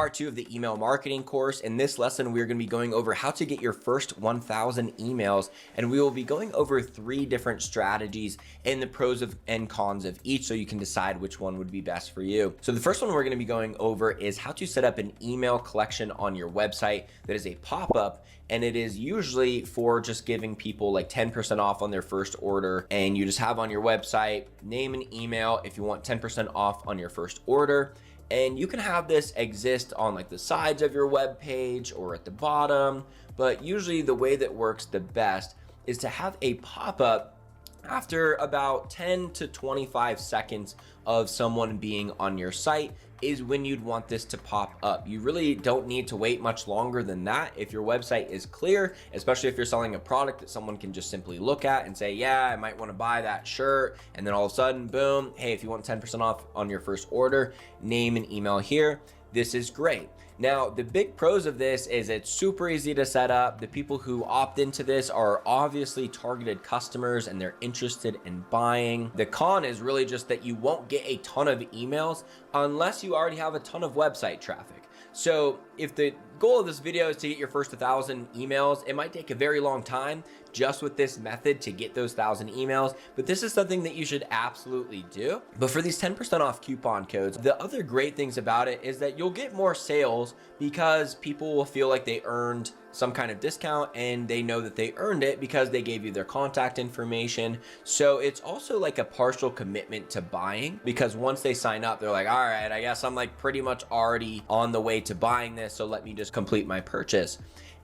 part 2 of the email marketing course. In this lesson, we're going to be going over how to get your first 1,000 emails, and we will be going over 3 different strategies and the pros and cons of each so you can decide which one would be best for you. So the first one we're going to be going over is how to set up an email collection on your website that is a pop-up, and it is usually for just giving people like 10% off on their first order. And you just have on your website, name an email if you want 10% off on your first order. And you can have this exist on like the sides of your web page or at the bottom, but usually the way that works the best is to have a pop-up after about 10 to 25 seconds of someone being on your site is when you'd want this to pop up. You really don't need to wait much longer than that. If your website is clear, especially if you're selling a product that someone can just simply look at and say, yeah, I might want to buy that shirt. And then all of a sudden, boom, hey, if you want 10% off on your first order, name and email here. This is great. Now, the big pros of this is it's super easy to set up. The people who opt into this are obviously targeted customers and they're interested in buying. The con is really just that you won't get a ton of emails unless you already have a ton of website traffic. So if the goal of this video is to get your first 1,000 emails, it might take a very long time just with this method to get those 1,000 emails, but this is something that you should absolutely do. But for these 10% off coupon codes, the other great things about it is that you'll get more sales because people will feel like they earned some kind of discount and they know that they earned it because they gave you their contact information. So it's also like a partial commitment to buying, because once they sign up, they're like, all right, I guess I'm like pretty much already on the way to buying this, so let me just complete my purchase.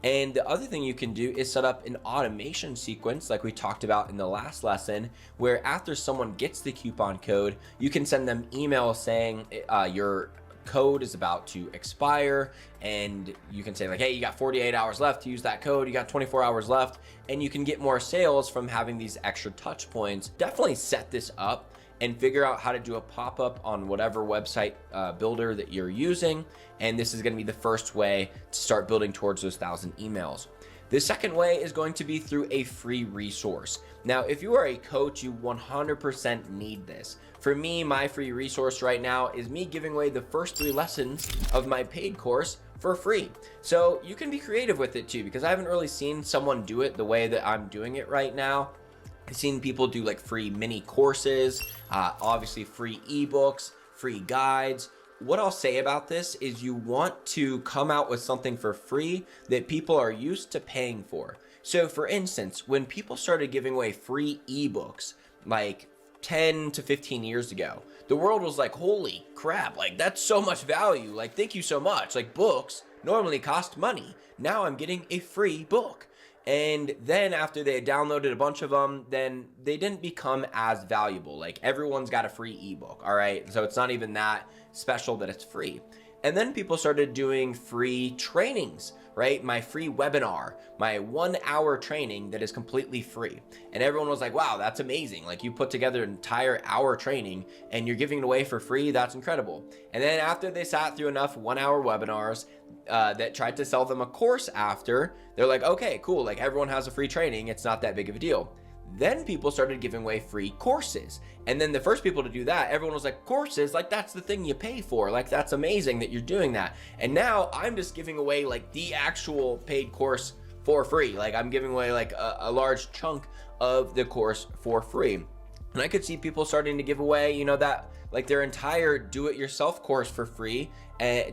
And the other thing you can do is set up an automation sequence like we talked about in the last lesson, where after someone gets the coupon code, you can send them email saying your code is about to expire, and you can say like, hey, you got 48 hours left to use that code, you got 24 hours left, and you can get more sales from having these extra touch points. Definitely set this up and figure out how to do a pop-up on whatever website builder that you're using. And this is going to be the first way to start building towards those 1,000 emails. The second way is going to be through a free resource. Now, if you are a coach, you 100% need this. For me, my free resource right now is me giving away the first 3 lessons of my paid course for free. So you can be creative with it too, because I haven't really seen someone do it the way that I'm doing it right now. I've seen people do like free mini courses, obviously free ebooks, free guides. What I'll say about this is you want to come out with something for free that people are used to paying for. So for instance, when people started giving away free ebooks like 10 to 15 years ago, the world was like, holy crap, like that's so much value. Like, thank you so much. Like, books normally cost money. Now I'm getting a free book. And then after they had downloaded a bunch of them, then they didn't become as valuable. Like, everyone's got a free ebook, all right? So it's not even that special that it's free. And then people started doing free trainings, right? My free webinar, my 1-hour training that is completely free. And everyone was like, wow, that's amazing. Like, you put together an entire hour training and you're giving it away for free. That's incredible. And then after they sat through enough 1-hour webinars that tried to sell them a course after, they're like, okay, cool. Like, everyone has a free training. It's not that big of a deal. Then people started giving away free courses. And then the first people to do that, everyone was like, courses, like that's the thing you pay for. Like, that's amazing that you're doing that. And now I'm just giving away like the actual paid course for free. Like, I'm giving away like a large chunk of the course for free. And I could see people starting to give away, you know, that like their entire do-it-yourself course for free,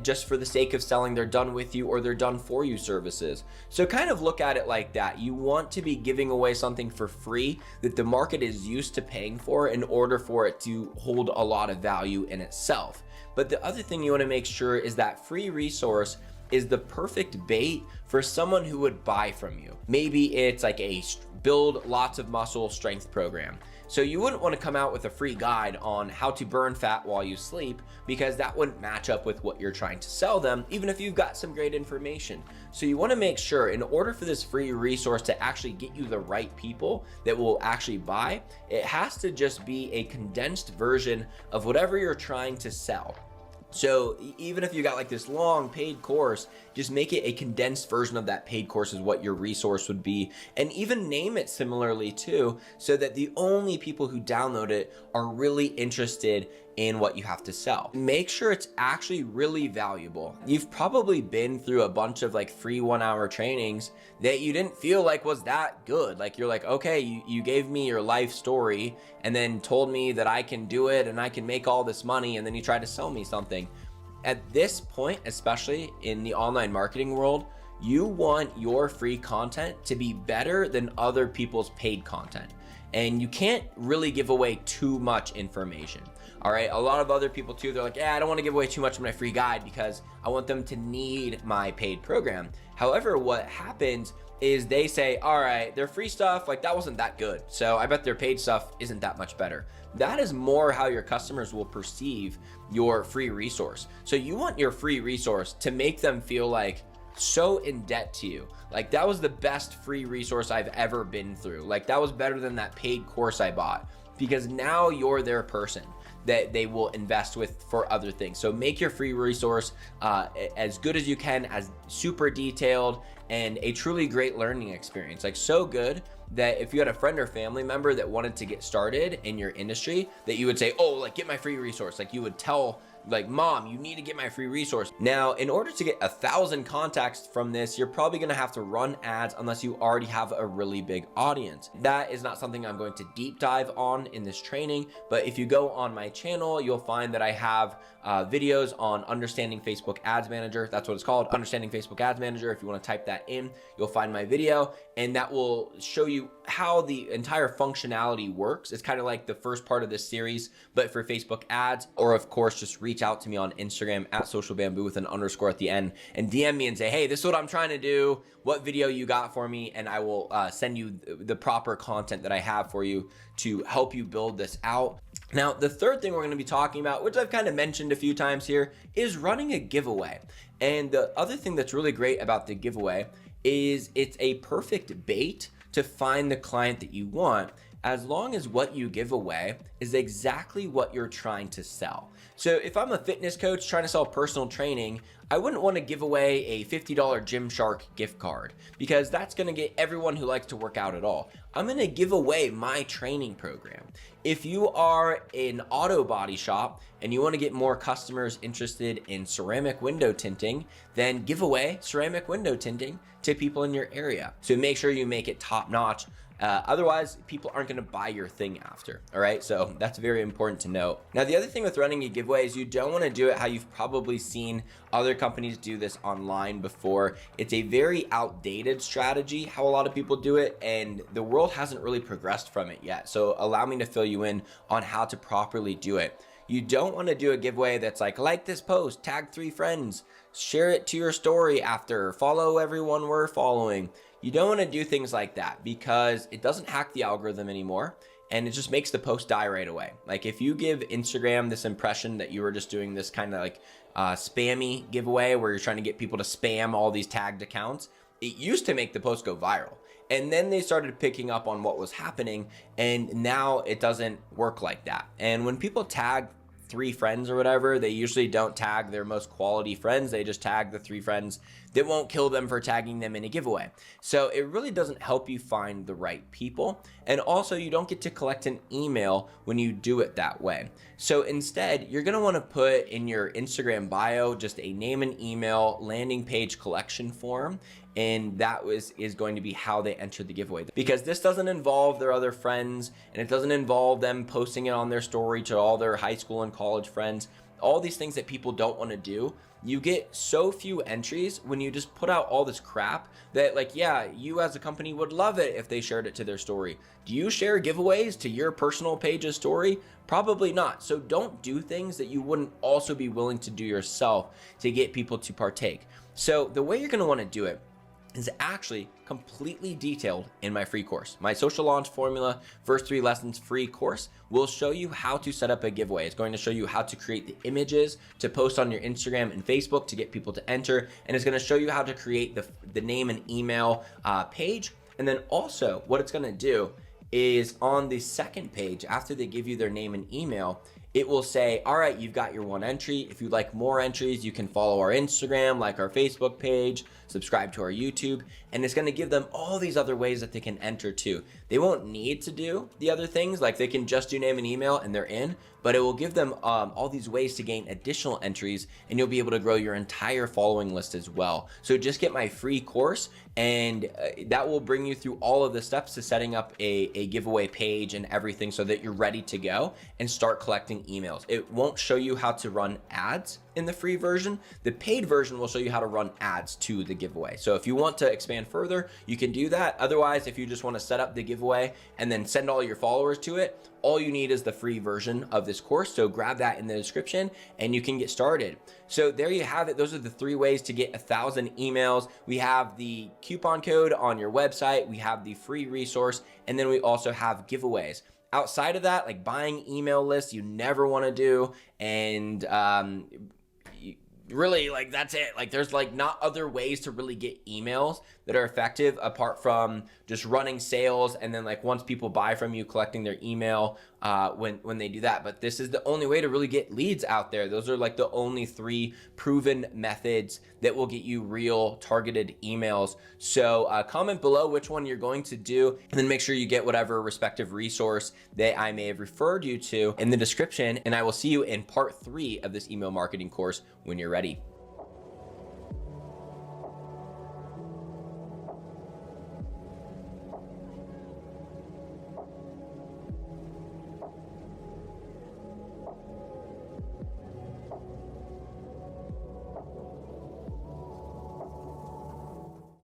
just for the sake of selling their done with you or their done for you services. So kind of look at it like that. You want to be giving away something for free that the market is used to paying for in order for it to hold a lot of value in itself. But the other thing you want to make sure is that free resource is the perfect bait for someone who would buy from you. Maybe it's like a build lots of muscle strength program. So you wouldn't want to come out with a free guide on how to burn fat while you sleep, because that wouldn't match up with what you're trying to sell them, even if you've got some great information. So you want to make sure, in order for this free resource to actually get you the right people that will actually buy, it has to just be a condensed version of whatever you're trying to sell. So even if you got like this long paid course, just make it a condensed version of that paid course is what your resource would be, and even name it similarly too, so that the only people who download it are really interested in what you have to sell. Make sure it's actually really valuable. You've probably been through a bunch of like free 1-hour trainings that you didn't feel like was that good. Like you're like, okay, you gave me your life story and then told me that I can do it and I can make all this money, and then you tried to sell me something. At this point, especially in the online marketing world, you want your free content to be better than other people's paid content. And you can't really give away too much information. All right, a lot of other people too, they're like, yeah, I don't want to give away too much of my free guide because I want them to need my paid program. However, what happens is they say, all right, their free stuff, like that wasn't that good, so I bet their paid stuff isn't that much better. That is more how your customers will perceive your free resource. So you want your free resource to make them feel like so in debt to you. Like that was the best free resource I've ever been through. Like that was better than that paid course I bought, because now you're their person that they will invest with for other things. So make your free resource as good as you can, as super detailed, and a truly great learning experience. Like so good that if you had a friend or family member that wanted to get started in your industry, that you would say, oh, like get my free resource. Like you would tell like, mom, you need to get my free resource. Now, in order to get 1,000 contacts from this, you're probably gonna have to run ads unless you already have a really big audience. That is not something I'm going to deep dive on in this training, but if you go on my channel, you'll find that I have videos on understanding Facebook Ads Manager. That's what it's called, understanding Facebook Ads Manager. If you wanna type that in, you'll find my video, and that will show you how the entire functionality works. It's kind of like the first part of this series, but for Facebook ads. Or of course, just reach out to me on Instagram at socialbamboo with an underscore at the end and DM me and say, hey, this is what I'm trying to do. What video you got for me? And I will send you the proper content that I have for you to help you build this out. Now, the third thing we're going to be talking about, which I've kind of mentioned a few times here, is running a giveaway. And the other thing that's really great about the giveaway is it's a perfect bait to find the client that you want, as long as what you give away is exactly what you're trying to sell. So if I'm a fitness coach trying to sell personal training, I wouldn't want to give away a $50 Gymshark gift card, because that's going to get everyone who likes to work out at all. I'm going to give away my training program. If you are an auto body shop and you want to get more customers interested in ceramic window tinting, then give away ceramic window tinting to people in your area. So make sure you make it top notch. Otherwise, people aren't going to buy your thing after. All right, so that's very important to note. Now, the other thing with running a giveaway is you don't want to do it how you've probably seen other companies do this online before. It's a very outdated strategy how a lot of people do it, and the world hasn't really progressed from it yet. So allow me to fill you in on how to properly do it. You don't want to do a giveaway that's like this post, tag 3 friends, share it to your story after, follow everyone we're following. You don't want to do things like that, because it doesn't hack the algorithm anymore, and it just makes the post die right away. Like if you give Instagram this impression that you were just doing this kind of like spammy giveaway where you're trying to get people to spam all these tagged accounts, it used to make the post go viral. And then they started picking up on what was happening, and now it doesn't work like that. And when people tag 3 friends or whatever, they usually don't tag their most quality friends. They just tag the 3 friends that won't kill them for tagging them in a giveaway. So it really doesn't help you find the right people. And also, you don't get to collect an email when you do it that way. So instead, you're going to want to put in your Instagram bio just a name and email landing page collection form, and that is going to be how they enter the giveaway, because this doesn't involve their other friends, and it doesn't involve them posting it on their story to all their high school and college friends. All these things that people don't want to do. You get so few entries when you just put out all this crap that, like, yeah, you as a company would love it if they shared it to their story. Do you share giveaways to your personal page's story? Probably not. So don't do things that you wouldn't also be willing to do yourself to get people to partake. So the way you're going to want to do it is actually completely detailed in my free course. My social launch formula, first 3 lessons free course will show you how to set up a giveaway. It's going to show you how to create the images to post on your Instagram and Facebook to get people to enter. And it's going to show you how to create the name and email page. And then also what it's going to do is on the second page, after they give you their name and email, it will say, all right, you've got your 1 entry. If you'd like more entries, you can follow our Instagram, like our Facebook page, subscribe to our YouTube, and it's going to give them all these other ways that they can enter too. They won't need to do the other things, like they can just do name and email and they're in, but it will give them all these ways to gain additional entries, and you'll be able to grow your entire following list as well. So just get my free course, and that will bring you through all of the steps to setting up a giveaway page and everything so that you're ready to go and start collecting emails. It won't show you how to run ads in the free version. The paid version will show you how to run ads to the giveaway. So if you want to expand further, you can do that. Otherwise, if you just want to set up the giveaway and then send all your followers to it, all you need is the free version of this course. So grab that in the description and you can get started. So there you have it. Those are the 3 ways to get 1,000 emails. We have the coupon code on your website, we have the free resource, and then we also have giveaways. Outside of that, like buying email lists, you never want to do, and really, like, that's it. Like, there's like not other ways to really get emails that are effective apart from just running sales, and then like once people buy from you, collecting their email when they do that. But this is the only way to really get leads out there. Those are like the only 3 proven methods that will get you real targeted emails. So comment below which one you're going to do, and then make sure you get whatever respective resource that I may have referred you to in the description, and I will see you in part 3 of this email marketing course when you're ready.